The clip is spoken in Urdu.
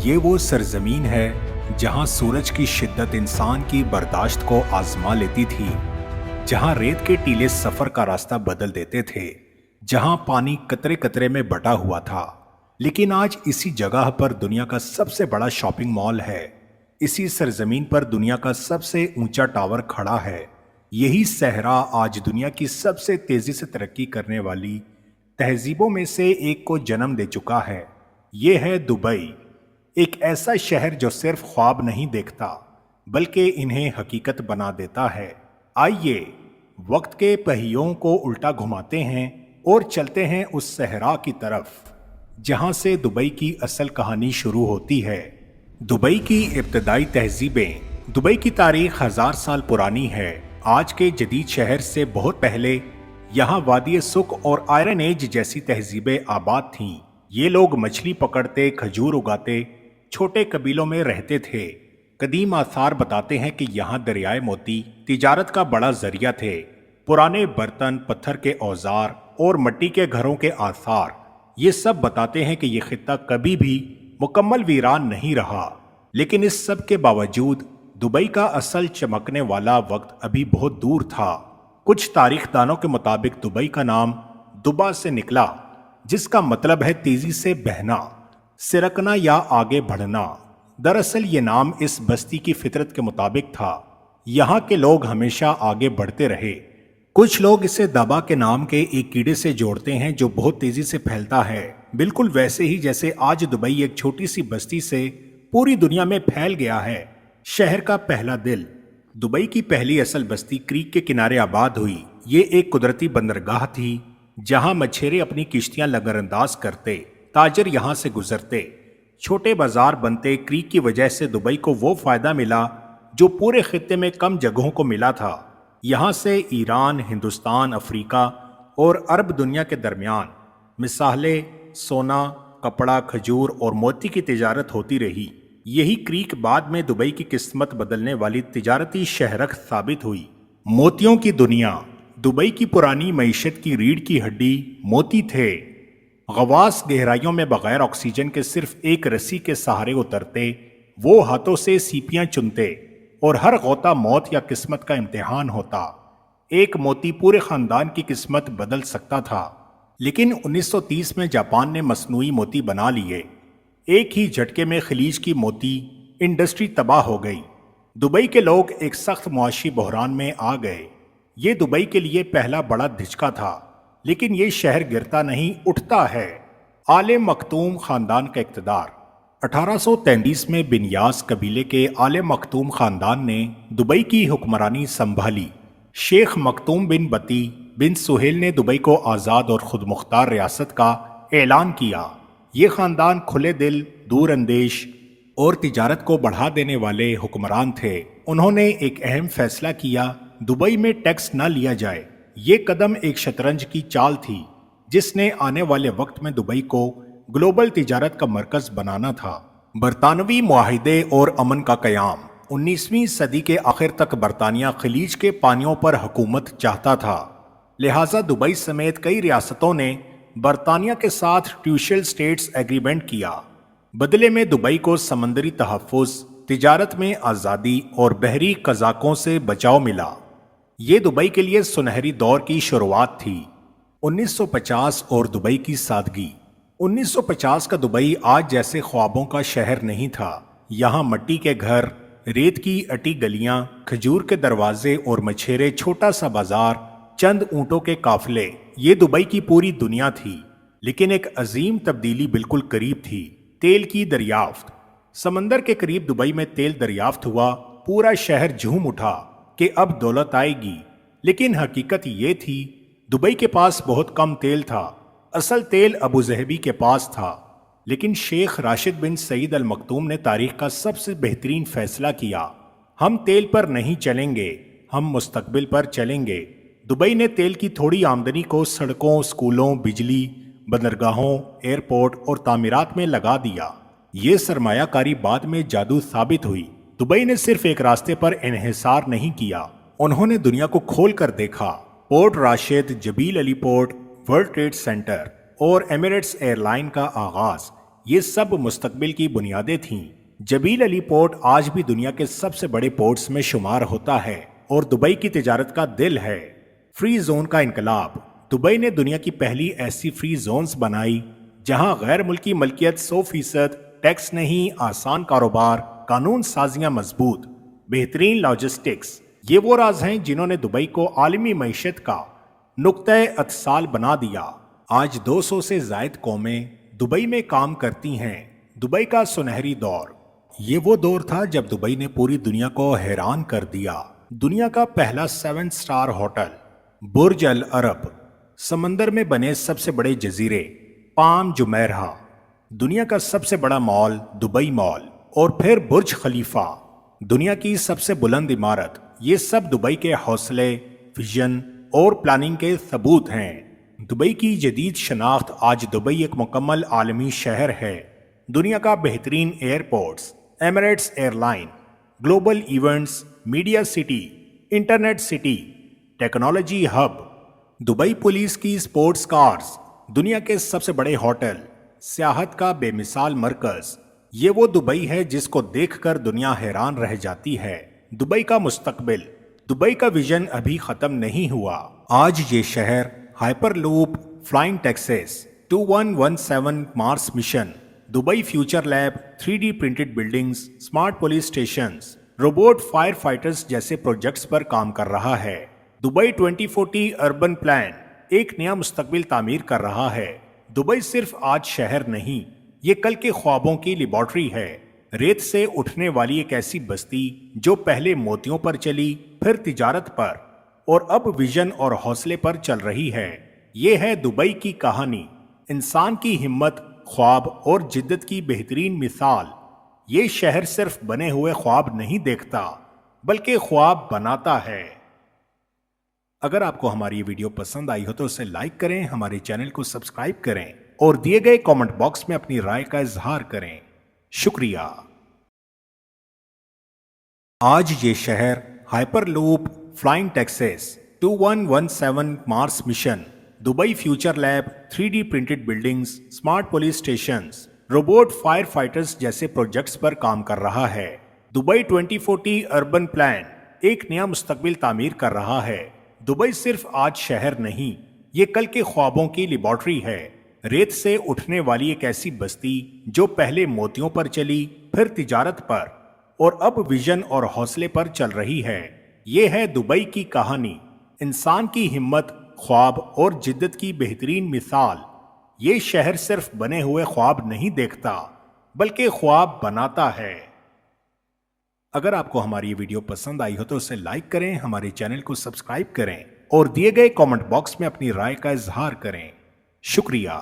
یہ وہ سرزمین ہے جہاں سورج کی شدت انسان کی برداشت کو آزما لیتی تھی، جہاں ریت کے ٹیلے سفر کا راستہ بدل دیتے تھے، جہاں پانی قطرے قطرے میں بٹا ہوا تھا۔ لیکن آج اسی جگہ پر دنیا کا سب سے بڑا شاپنگ مال ہے، اسی سرزمین پر دنیا کا سب سے اونچا ٹاور کھڑا ہے۔ یہی صحرا آج دنیا کی سب سے تیزی سے ترقی کرنے والی تہذیبوں میں سے ایک کو جنم دے چکا ہے۔ یہ ہے دبئی، ایک ایسا شہر جو صرف خواب نہیں دیکھتا بلکہ انہیں حقیقت بنا دیتا ہے۔ آئیے وقت کے پہیوں کو الٹا گھماتے ہیں اور چلتے ہیں اس صحرا کی طرف جہاں سے دبئی کی اصل کہانی شروع ہوتی ہے۔ دبئی کی ابتدائی تہذیبیں۔ دبئی کی تاریخ 1000 سال پرانی ہے۔ آج کے جدید شہر سے بہت پہلے یہاں وادی سکھ اور آئرن ایج جیسی تہذیبیں آباد تھیں۔ یہ لوگ مچھلی پکڑتے، کھجور اگاتے، چھوٹے قبیلوں میں رہتے تھے۔ قدیم آثار بتاتے ہیں کہ یہاں دریائے موتی تجارت کا بڑا ذریعہ تھے۔ پرانے برتن، پتھر کے اوزار اور مٹی کے گھروں کے آثار یہ سب بتاتے ہیں کہ یہ خطہ کبھی بھی مکمل ویران نہیں رہا۔ لیکن اس سب کے باوجود دبئی کا اصل چمکنے والا وقت ابھی بہت دور تھا۔ کچھ تاریخ دانوں کے مطابق دبئی کا نام دبا سے نکلا، جس کا مطلب ہے تیزی سے بہنا، سرکنا یا آگے بڑھنا۔ دراصل یہ نام اس بستی کی فطرت کے مطابق تھا۔ یہاں کے لوگ ہمیشہ آگے بڑھتے رہے۔ کچھ لوگ اسے دبا کے نام کے ایک کیڑے سے جوڑتے ہیں جو بہت تیزی سے پھیلتا ہے، بالکل ویسے ہی جیسے آج دبئی ایک چھوٹی سی بستی سے پوری دنیا میں پھیل گیا ہے۔ شہر کا پہلا دل۔ دبئی کی پہلی اصل بستی کریک کے کنارے آباد ہوئی۔ یہ ایک قدرتی بندرگاہ تھی جہاں مچھیرے اپنی کشتیاں لنگر انداز کرتے، تاجر یہاں سے گزرتے، چھوٹے بازار بنتے۔ کریک کی وجہ سے دبئی کو وہ فائدہ ملا جو پورے خطے میں کم جگہوں کو ملا تھا۔ یہاں سے ایران، ہندوستان، افریقہ اور عرب دنیا کے درمیان مصالحے، سونا، کپڑا، کھجور اور موتی کی تجارت ہوتی رہی۔ یہی کریک بعد میں دبئی کی قسمت بدلنے والی تجارتی شہرک ثابت ہوئی۔ موتیوں کی دنیا۔ دبئی کی پرانی معیشت کی ریڑھ کی ہڈی موتی تھے۔ غواص گہرائیوں میں بغیر آکسیجن کے صرف ایک رسی کے سہارے اترتے، وہ ہاتھوں سے سیپیاں چنتے اور ہر غوطہ موت یا قسمت کا امتحان ہوتا۔ ایک موتی پورے خاندان کی قسمت بدل سکتا تھا۔ لیکن 1930 میں جاپان نے مصنوعی موتی بنا لیے۔ ایک ہی جھٹکے میں خلیج کی موتی انڈسٹری تباہ ہو گئی۔ دبئی کے لوگ ایک سخت معاشی بحران میں آ گئے۔ یہ دبئی کے لیے پہلا بڑا دھچکا تھا۔ لیکن یہ شہر گرتا نہیں، اٹھتا ہے۔ آل مکتوم خاندان کا اقتدار۔ 1833 میں بن یاس قبیلے کے آل مکتوم خاندان نے دبئی کی حکمرانی سنبھالی۔ شیخ مکتوم بن بتی بن سہیل نے دبئی کو آزاد اور خود مختار ریاست کا اعلان کیا۔ یہ خاندان کھلے دل، دور اندیش اور تجارت کو بڑھا دینے والے حکمران تھے۔ انہوں نے ایک اہم فیصلہ کیا، دبئی میں ٹیکس نہ لیا جائے۔ یہ قدم ایک شطرنج کی چال تھی جس نے آنے والے وقت میں دبئی کو گلوبل تجارت کا مرکز بنانا تھا۔ برطانوی معاہدے اور امن کا قیام۔ 19ویں صدی کے آخر تک برطانیہ خلیج کے پانیوں پر حکومت چاہتا تھا، لہٰذا دبئی سمیت کئی ریاستوں نے برطانیہ کے ساتھ ٹیوشل سٹیٹس ایگریمنٹ کیا۔ بدلے میں دبئی کو سمندری تحفظ، تجارت میں آزادی اور بحری قزاقوں سے بچاؤ ملا۔ یہ دبئی کے لیے سنہری دور کی شروعات تھی۔ 1950 اور دبئی کی سادگی۔ 1950 کا دبئی آج جیسے خوابوں کا شہر نہیں تھا۔ یہاں مٹی کے گھر، ریت کی اٹی گلیاں، کھجور کے دروازے اور مچھیرے، چھوٹا سا بازار، چند اونٹوں کے قافلے، یہ دبئی کی پوری دنیا تھی۔ لیکن ایک عظیم تبدیلی بالکل قریب تھی، تیل کی دریافت۔ سمندر کے قریب دبئی میں تیل دریافت ہوا، پورا شہر جھوم اٹھا کہ اب دولت آئے گی۔ لیکن حقیقت یہ تھی، دبئی کے پاس بہت کم تیل تھا۔ اصل تیل ابوظہبی کے پاس تھا۔ لیکن شیخ راشد بن سعید المکتوم نے تاریخ کا سب سے بہترین فیصلہ کیا۔ ہم تیل پر نہیں چلیں گے، ہم مستقبل پر چلیں گے۔ دبئی نے تیل کی تھوڑی آمدنی کو سڑکوں، اسکولوں، بجلی، بندرگاہوں، ایئرپورٹ اور تعمیرات میں لگا دیا۔ یہ سرمایہ کاری بعد میں جادو ثابت ہوئی۔ دبئی نے صرف ایک راستے پر انحصار نہیں کیا، انہوں نے دنیا کو کھول کر دیکھا۔ پورٹ راشد، جبیل علی پورٹ، ورلڈ ٹریڈ سینٹر اور ایمریٹس ایئر لائن کا آغاز، یہ سب مستقبل کی بنیادیں تھیں۔ جبیل علی پورٹ آج بھی دنیا کے سب سے بڑے پورٹس میں شمار ہوتا ہے اور دبئی کی تجارت کا دل ہے۔ فری زون کا انقلاب۔ دبئی نے دنیا کی پہلی ایسی فری زونز بنائی جہاں غیر ملکی ملکیت 100%، ٹیکس نہیں، آسان کاروبار، قانون سازیاں مضبوط، بہترین لاجسٹکس۔ یہ وہ راز ہیں جنہوں نے دبئی کو عالمی معیشت کا نقطۂ اتصال بنا دیا۔ آج 200 سے زائد قومیں دبئی میں کام کرتی ہیں۔ دبئی کا سنہری دور۔ یہ وہ دور تھا جب دبئی نے پوری دنیا کو حیران کر دیا۔ دنیا کا پہلا 7 اسٹار ہوٹل، برج العرب، سمندر میں بنے سب سے بڑے جزیرے، پام جمیرہ، دنیا کا سب سے بڑا مال دبئی مال، اور پھر برج خلیفہ، دنیا کی سب سے بلند عمارت۔ یہ سب دبئی کے حوصلے، ویژن اور پلاننگ کے ثبوت ہیں۔ دبئی کی جدید شناخت۔ آج دبئی ایک مکمل عالمی شہر ہے۔ دنیا کا بہترین airports, Emirates air line, global events, media city, internet city, technology hub, Dubai police کی سپورٹس کارز، دنیا کے سب سے بڑے ہوٹل، سیاحت کا بے مثال مرکز۔ یہ وہ دبئی ہے جس کو دیکھ کر دنیا حیران رہ جاتی ہے۔ دبئی کا مستقبل۔ دبئی کا ویژن ابھی ختم نہیں ہوا۔ آج یہ شہر hyperloop, flying taxis, 2117 Mars mission, Dubai future lab, 3D printed buildings, smart police stations, robot firefighters جیسے پروجیکٹس پر کام کر رہا ہے۔ دبئی 2040 اربن پلان ایک نیا مستقبل تعمیر کر رہا ہے۔ دبئی صرف آج شہر نہیں، یہ کل کے خوابوں کی لیبارٹری ہے۔ ریت سے اٹھنے والی ایک ایسی بستی جو پہلے موتیوں پر چلی، پھر تجارت پر، اور اب ویژن اور حوصلے پر چل رہی ہے۔ یہ ہے دبئی کی کہانی، انسان کی ہمت، خواب اور جدت کی بہترین مثال۔ یہ شہر صرف بنے ہوئے خواب نہیں دیکھتا، بلکہ خواب بناتا ہے۔ اگر آپ کو ہماری یہ ویڈیو پسند آئی ہو تو اسے لائک کریں، ہمارے چینل کو سبسکرائب کریں اور دیے گئے کامنٹ باکس میں اپنی رائے کا اظہار کریں۔ شکریہ۔ آج یہ شہر hyperloop, flying taxis, 2117 Mars mission, Dubai future lab, 3D printed buildings, smart police stations, robot firefighters جیسے پروجیکٹس پر کام کر رہا ہے۔ دبئی 2040 اربن پلان ایک نیا مستقبل تعمیر کر رہا ہے۔ دبئی صرف آج شہر نہیں، یہ کل کے خوابوں کی لیبارٹری ہے۔ ریت سے اٹھنے والی ایک ایسی بستی جو پہلے موتیوں پر چلی، پھر تجارت پر، اور اب ویژن اور حوصلے پر چل رہی ہے۔ یہ ہے دبئی کی کہانی، انسان کی ہمت، خواب اور جدت کی بہترین مثال۔ یہ شہر صرف بنے ہوئے خواب نہیں دیکھتا، بلکہ خواب بناتا ہے۔ اگر آپ کو ہماری یہ ویڈیو پسند آئی ہو تو اسے لائک کریں، ہمارے چینل کو سبسکرائب کریں اور دیے گئے کامنٹ باکس میں اپنی رائے کا اظہار کریں۔ شکریہ۔